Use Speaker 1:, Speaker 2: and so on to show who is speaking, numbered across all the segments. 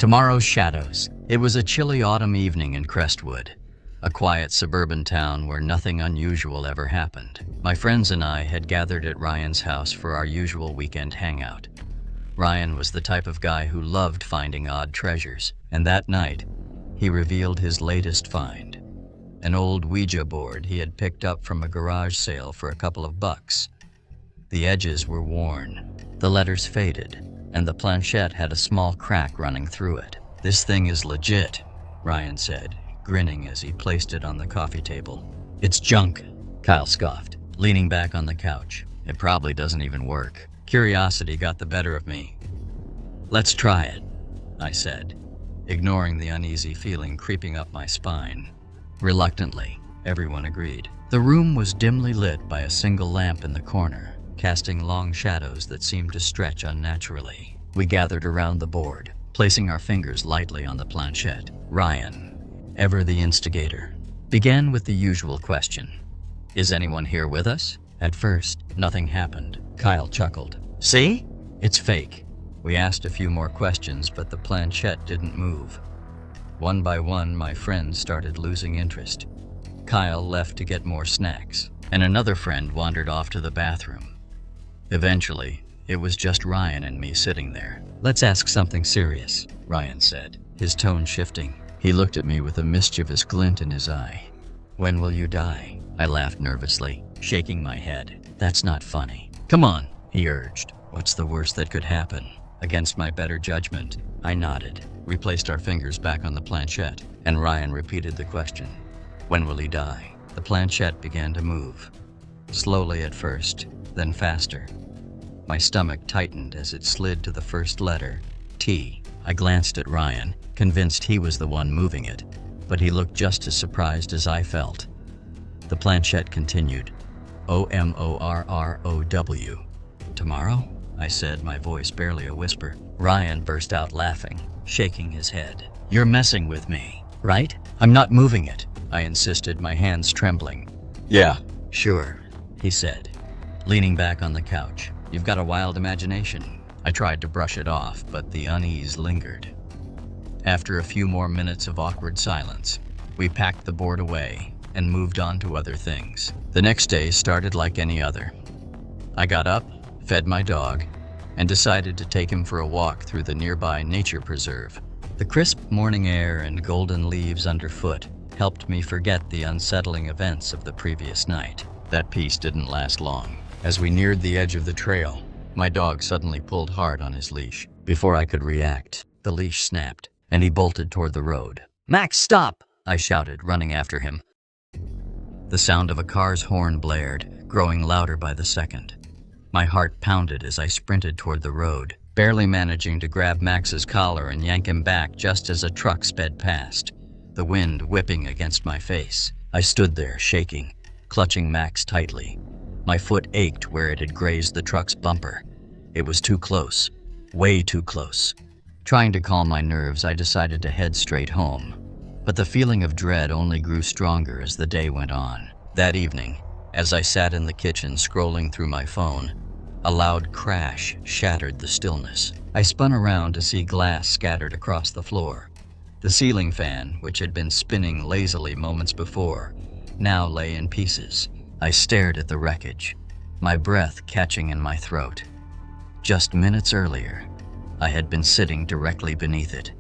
Speaker 1: Tomorrow's shadows. It was a chilly autumn evening in Crestwood, a quiet suburban town where nothing unusual ever happened. My friends and I had gathered at Ryan's house for our usual weekend hangout. Ryan was the type of guy who loved finding odd treasures, and that night, he revealed his latest find. An old Ouija board he had picked up from a garage sale for a couple of bucks. The edges were worn, the letters faded, and the planchette had a small crack running through it. "This thing is legit," Ryan said, grinning as he placed it on the coffee table. "It's junk," Kyle scoffed, leaning back on the couch. "It probably doesn't even work." Curiosity got the better of me. "Let's try it," I said, ignoring the uneasy feeling creeping up my spine. Reluctantly, everyone agreed. The room was dimly lit by a single lamp in the corner, casting long shadows that seemed to stretch unnaturally. We gathered around the board, placing our fingers lightly on the planchette. Ryan, ever the instigator, began with the usual question. "Is anyone here with us?" At first, nothing happened. Kyle chuckled. "See? It's fake." We asked a few more questions, but the planchette didn't move. One by one, my friends started losing interest. Kyle left to get more snacks, and another friend wandered off to the bathroom. Eventually, it was just Ryan and me sitting there. "Let's ask something serious," Ryan said, his tone shifting. He looked at me with a mischievous glint in his eye. "When will you die?" I laughed nervously, shaking my head. "That's not funny." "Come on," he urged. "What's the worst that could happen?" Against my better judgment, I nodded. We placed our fingers back on the planchette, and Ryan repeated the question. "When will he die?" The planchette began to move. Slowly at first, then faster. My stomach tightened as it slid to the first letter, T. I glanced at Ryan, convinced he was the one moving it, but he looked just as surprised as I felt. The planchette continued. "OMORROW. Tomorrow?" I said, my voice barely a whisper. Ryan burst out laughing, shaking his head. "You're messing with me, right? I'm not moving it," I insisted, my hands trembling. "Yeah, sure," he said, leaning back on the couch. "You've got a wild imagination." I tried to brush it off, but the unease lingered. After a few more minutes of awkward silence, we packed the board away and moved on to other things. The next day started like any other. I got up, fed my dog, and decided to take him for a walk through the nearby nature preserve. The crisp morning air and golden leaves underfoot helped me forget the unsettling events of the previous night. That peace didn't last long. As we neared the edge of the trail, my dog suddenly pulled hard on his leash. Before I could react, the leash snapped, and he bolted toward the road. "Max, stop!" I shouted, running after him. The sound of a car's horn blared, growing louder by the second. My heart pounded as I sprinted toward the road, barely managing to grab Max's collar and yank him back just as a truck sped past, the wind whipping against my face. I stood there, shaking, clutching Max tightly. My foot ached where it had grazed the truck's bumper. It was too close, way too close. Trying to calm my nerves, I decided to head straight home. But the feeling of dread only grew stronger as the day went on. That evening, as I sat in the kitchen scrolling through my phone, a loud crash shattered the stillness. I spun around to see glass scattered across the floor. The ceiling fan, which had been spinning lazily moments before, now lay in pieces. I stared at the wreckage, my breath catching in my throat. Just minutes earlier, I had been sitting directly beneath it.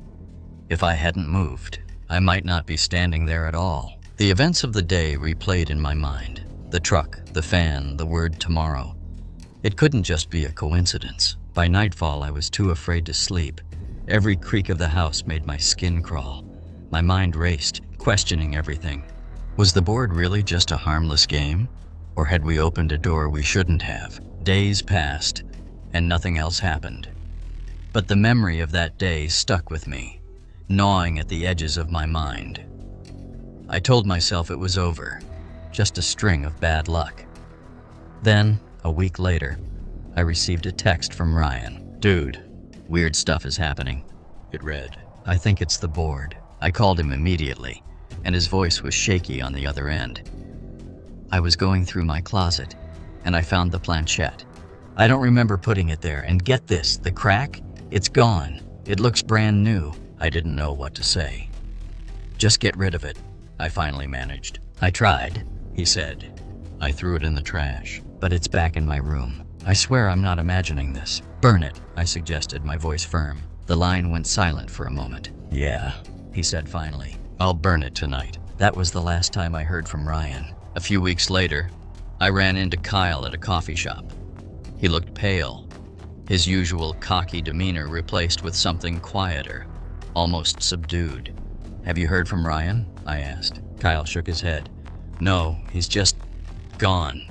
Speaker 1: If I hadn't moved, I might not be standing there at all. The events of the day replayed in my mind. The truck, the fan, the word tomorrow. It couldn't just be a coincidence. By nightfall, I was too afraid to sleep. Every creak of the house made my skin crawl. My mind raced, questioning everything. Was the board really just a harmless game? Or had we opened a door we shouldn't have? Days passed, and nothing else happened. But the memory of that day stuck with me, gnawing at the edges of my mind. I told myself it was over, just a string of bad luck. Then, a week later, I received a text from Ryan. "Dude, weird stuff is happening." It read, "I think it's the board." I called him immediately, and his voice was shaky on the other end. "I was going through my closet, and I found the planchette. I don't remember putting it there, and get this, the crack? It's gone. It looks brand new. I didn't know what to say. "Just get rid of it," I finally managed. "I tried," he said. "I threw it in the trash, but it's back in my room. I swear I'm not imagining this." "Burn it," I suggested, my voice firm. The line went silent for a moment. "Yeah," he said finally. "I'll burn it tonight." That was the last time I heard from Ryan. A few weeks later, I ran into Kyle at a coffee shop. He looked pale, his usual cocky demeanor replaced with something quieter, almost subdued. "Have you heard from Ryan?" I asked. Kyle shook his head. "No, he's just gone.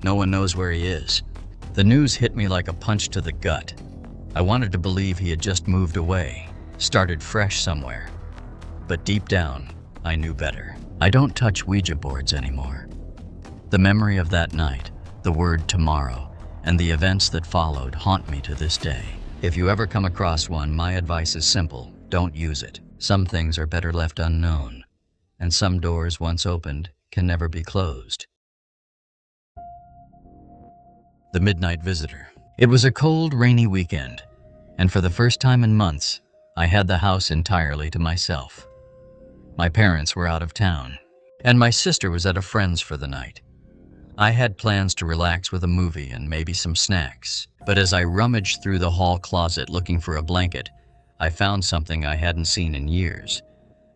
Speaker 1: No one knows where he is." The news hit me like a punch to the gut. I wanted to believe he had just moved away, started fresh somewhere. But deep down, I knew better. I don't touch Ouija boards anymore. The memory of that night, the word tomorrow, and the events that followed haunt me to this day. If you ever come across one, my advice is simple: don't use it. Some things are better left unknown, and some doors once opened can never be closed. The Midnight Visitor. It was a cold, rainy weekend, and for the first time in months, I had the house entirely to myself. My parents were out of town, and my sister was at a friend's for the night. I had plans to relax with a movie and maybe some snacks, but as I rummaged through the hall closet looking for a blanket, I found something I hadn't seen in years: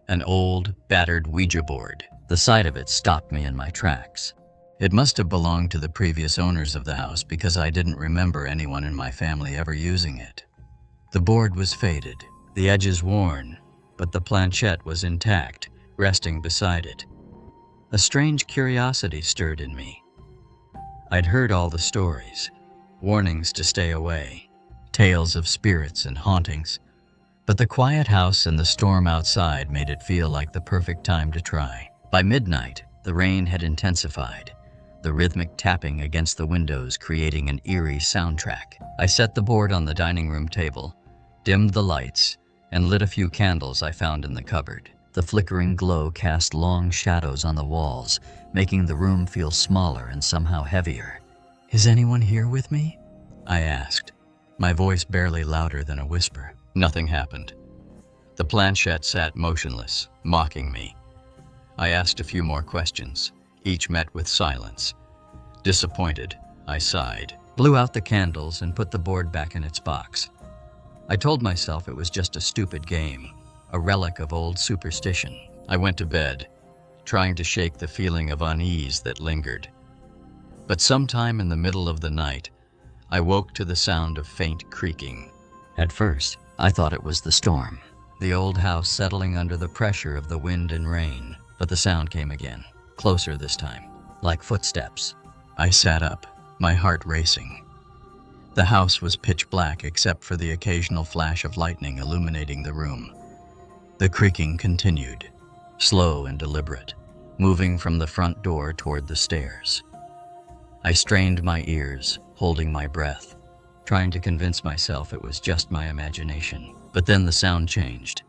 Speaker 1: an old, battered Ouija board. The sight of it stopped me in my tracks. It must have belonged to the previous owners of the house because I didn't remember anyone in my family ever using it. The board was faded, the edges worn, but the planchette was intact, resting beside it. A strange curiosity stirred in me. I'd heard all the stories, warnings to stay away, tales of spirits and hauntings, but the quiet house and the storm outside made it feel like the perfect time to try. By midnight, the rain had intensified, the rhythmic tapping against the windows creating an eerie soundtrack. I set the board on the dining room table, dimmed the lights, and lit a few candles I found in the cupboard. The flickering glow cast long shadows on the walls, making the room feel smaller and somehow heavier. "Is anyone here with me?" I asked, my voice barely louder than a whisper. Nothing happened. The planchette sat motionless, mocking me. I asked a few more questions, each met with silence. Disappointed, I sighed, blew out the candles, and put the board back in its box. I told myself it was just a stupid game, a relic of old superstition. I went to bed, trying to shake the feeling of unease that lingered. But sometime in the middle of the night, I woke to the sound of faint creaking. At first, I thought it was the storm, the old house settling under the pressure of the wind and rain. But the sound came again, closer this time, like footsteps. I sat up, my heart racing. The house was pitch black except for the occasional flash of lightning illuminating the room. The creaking continued, slow and deliberate, moving from the front door toward the stairs. I strained my ears, holding my breath, trying to convince myself it was just my imagination. But then the sound changed.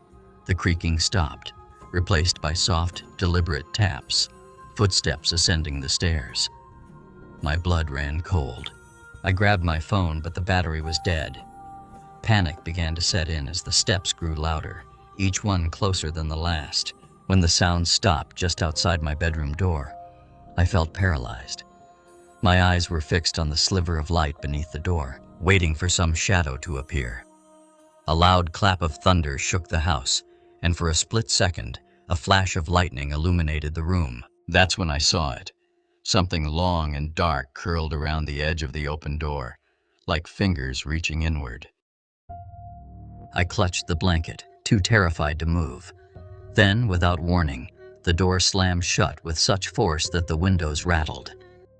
Speaker 1: The creaking stopped, replaced by soft, deliberate taps, footsteps ascending the stairs. My blood ran cold. I grabbed my phone, but the battery was dead. Panic began to set in as the steps grew louder, each one closer than the last. When the sound stopped just outside my bedroom door, I felt paralyzed. My eyes were fixed on the sliver of light beneath the door, waiting for some shadow to appear. A loud clap of thunder shook the house, and for a split second, a flash of lightning illuminated the room. That's when I saw it. Something long and dark curled around the edge of the open door, like fingers reaching inward. I clutched the blanket, too terrified to move. Then, without warning, the door slammed shut with such force that the windows rattled.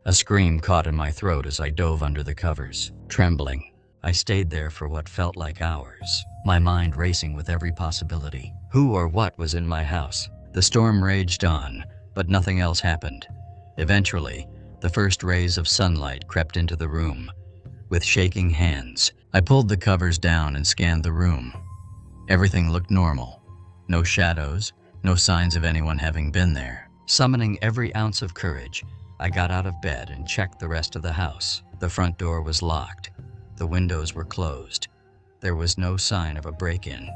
Speaker 1: A scream caught in my throat as I dove under the covers. Trembling, I stayed there for what felt like hours, my mind racing with every possibility. Who or what was in my house? The storm raged on, but nothing else happened. Eventually, the first rays of sunlight crept into the room. With shaking hands, I pulled the covers down and scanned the room. Everything looked normal. No shadows, no signs of anyone having been there. Summoning every ounce of courage, I got out of bed and checked the rest of the house. The front door was locked. The windows were closed. There was no sign of a break-in.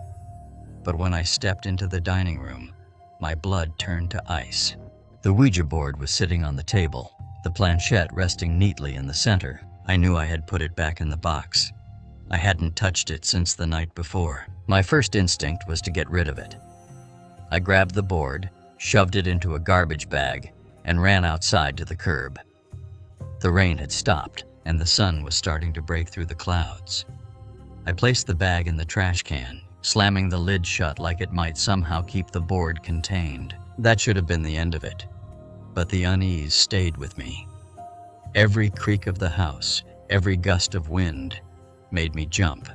Speaker 1: But when I stepped into the dining room, my blood turned to ice. The Ouija board was sitting on the table, the planchette resting neatly in the center. I knew I had put it back in the box. I hadn't touched it since the night before. My first instinct was to get rid of it. I grabbed the board, shoved it into a garbage bag, and ran outside to the curb. The rain had stopped, and the sun was starting to break through the clouds. I placed the bag in the trash can, slamming the lid shut like it might somehow keep the board contained. That should have been the end of it. But the unease stayed with me. Every creak of the house, every gust of wind, made me jump.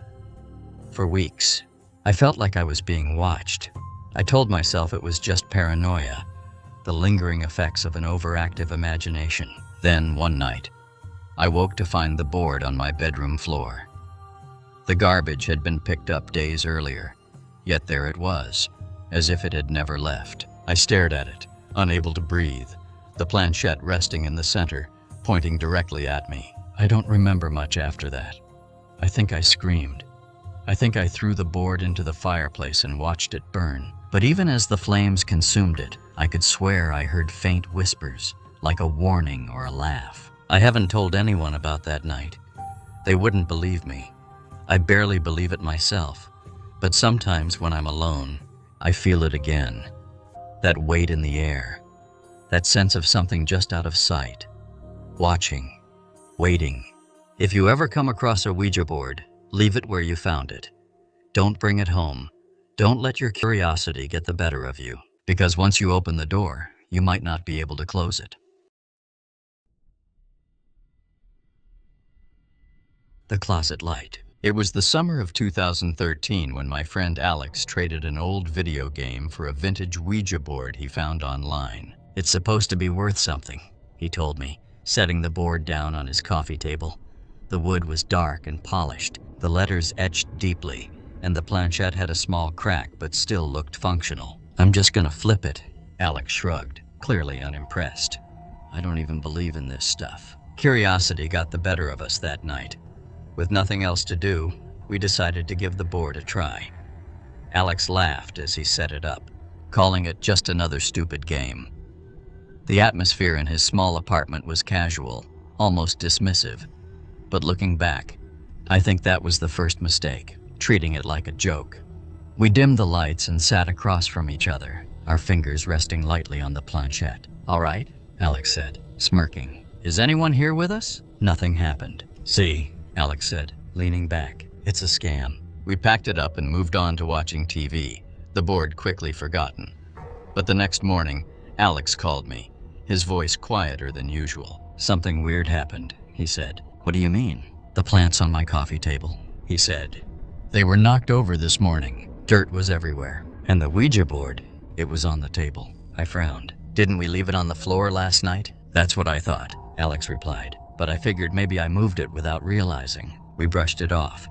Speaker 1: For weeks, I felt like I was being watched. I told myself it was just paranoia, the lingering effects of an overactive imagination. Then, one night, I woke to find the board on my bedroom floor. The garbage had been picked up days earlier, yet there it was, as if it had never left. I stared at it, unable to breathe, the planchette resting in the center, pointing directly at me. I don't remember much after that. I think I screamed. I think I threw the board into the fireplace and watched it burn. But even as the flames consumed it, I could swear I heard faint whispers, like a warning or a laugh. I haven't told anyone about that night. They wouldn't believe me. I barely believe it myself. But sometimes when I'm alone, I feel it again. That weight in the air. That sense of something just out of sight. Watching. Waiting. If you ever come across a Ouija board, leave it where you found it. Don't bring it home. Don't let your curiosity get the better of you, because once you open the door, you might not be able to close it. The closet light. It was the summer of 2013 when my friend Alex traded an old video game for a vintage Ouija board he found online. It's supposed to be worth something, he told me, setting the board down on his coffee table. The wood was dark and polished, the letters etched deeply, and the planchette had a small crack but still looked functional. I'm just gonna flip it, Alex shrugged, clearly unimpressed. I don't even believe in this stuff. Curiosity got the better of us that night. With nothing else to do, we decided to give the board a try. Alex laughed as he set it up, calling it just another stupid game. The atmosphere in his small apartment was casual, almost dismissive. But looking back, I think that was the first mistake, treating it like a joke. We dimmed the lights and sat across from each other, our fingers resting lightly on the planchette. "All right," Alex said, smirking. "Is anyone here with us?" Nothing happened. "See," Alex said, leaning back. "It's a scam." We packed it up and moved on to watching TV, the board quickly forgotten. But the next morning, Alex called me, his voice quieter than usual. "Something weird happened," he said. "What do you mean?" "The plants on my coffee table," he said. "They were knocked over this morning. Dirt was everywhere. And the Ouija board, it was on the table." I frowned. "Didn't we leave it on the floor last night?" "That's what I thought," Alex replied. "But I figured maybe I moved it without realizing." We brushed it off.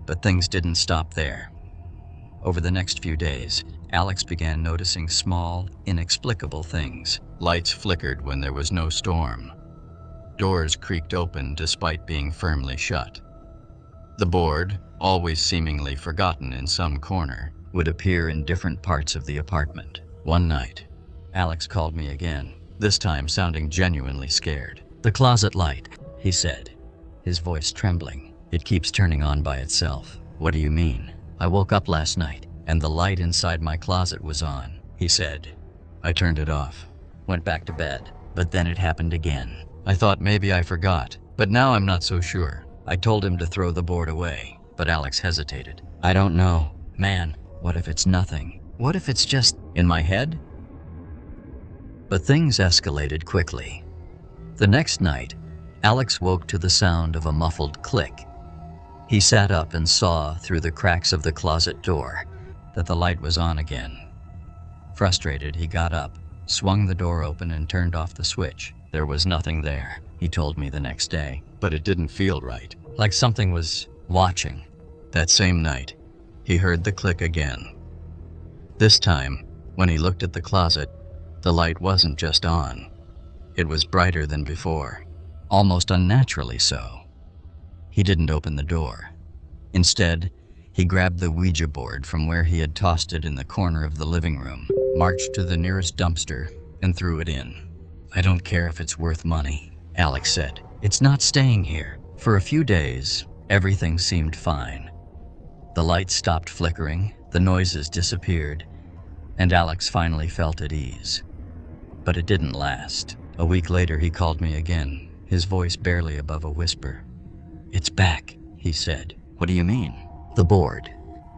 Speaker 1: But things didn't stop there. Over the next few days, Alex began noticing small, inexplicable things. Lights flickered when there was no storm. Doors creaked open despite being firmly shut. The board, always seemingly forgotten in some corner, would appear in different parts of the apartment. One night, Alex called me again, this time sounding genuinely scared. "The closet light," he said, his voice trembling. "It keeps turning on by itself." "What do you mean?" "I woke up last night, and the light inside my closet was on," he said. I turned it off, went back to bed, but then it happened again. I thought maybe I forgot, but now I'm not so sure. I told him to throw the board away, but Alex hesitated. "I don't know. Man, what if it's nothing? What if it's just in my head?" But things escalated quickly. The next night, Alex woke to the sound of a muffled click. He sat up and saw, through the cracks of the closet door, that the light was on again. Frustrated, he got up, swung the door open and turned off the switch. There was nothing there, he told me the next day, but it didn't feel right, like something was watching. That same night, he heard the click again. This time, when he looked at the closet, the light wasn't just on. It was brighter than before, almost unnaturally so. He didn't open the door. Instead, He grabbed the Ouija board from where he had tossed it in the corner of the living room, marched to the nearest dumpster, and threw it in. "I don't care if it's worth money," Alex said. "It's not staying here." For a few days, everything seemed fine. The lights stopped flickering, the noises disappeared, and Alex finally felt at ease. But it didn't last. A week later, he called me again, his voice barely above a whisper. "It's back," he said. "What do you mean?" "The board,"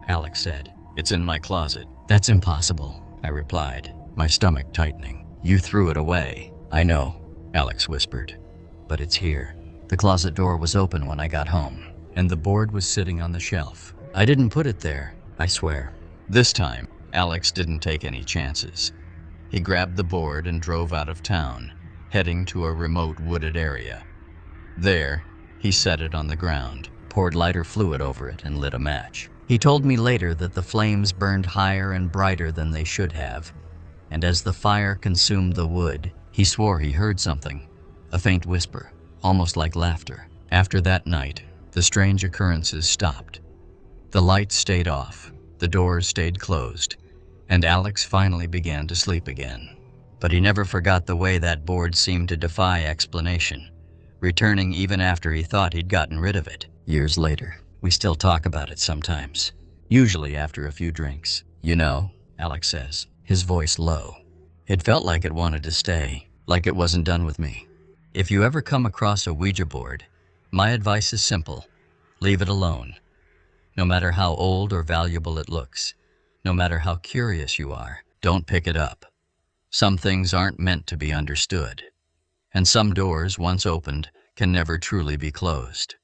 Speaker 1: Alex said. "It's in my closet." "That's impossible," I replied, my stomach tightening. "You threw it away." "I know," Alex whispered, "but it's here." The closet door was open when I got home, and the board was sitting on the shelf. I didn't put it there, I swear. This time, Alex didn't take any chances. He grabbed the board and drove out of town, heading to a remote wooded area. There, he set it on the ground, poured lighter fluid over it, and lit a match. He told me later that the flames burned higher and brighter than they should have, and as the fire consumed the wood, he swore he heard something, a faint whisper, almost like laughter. After that night, the strange occurrences stopped. The lights stayed off, the doors stayed closed, and Alex finally began to sleep again. But he never forgot the way that board seemed to defy explanation, returning even after he thought he'd gotten rid of it. Years later, we still talk about it sometimes, usually after a few drinks. "You know," Alex says, his voice low, "it felt like it wanted to stay, like it wasn't done with me." If you ever come across a Ouija board, my advice is simple: leave it alone. No matter how old or valuable it looks, no matter how curious you are, don't pick it up. Some things aren't meant to be understood, and some doors, once opened, can never truly be closed.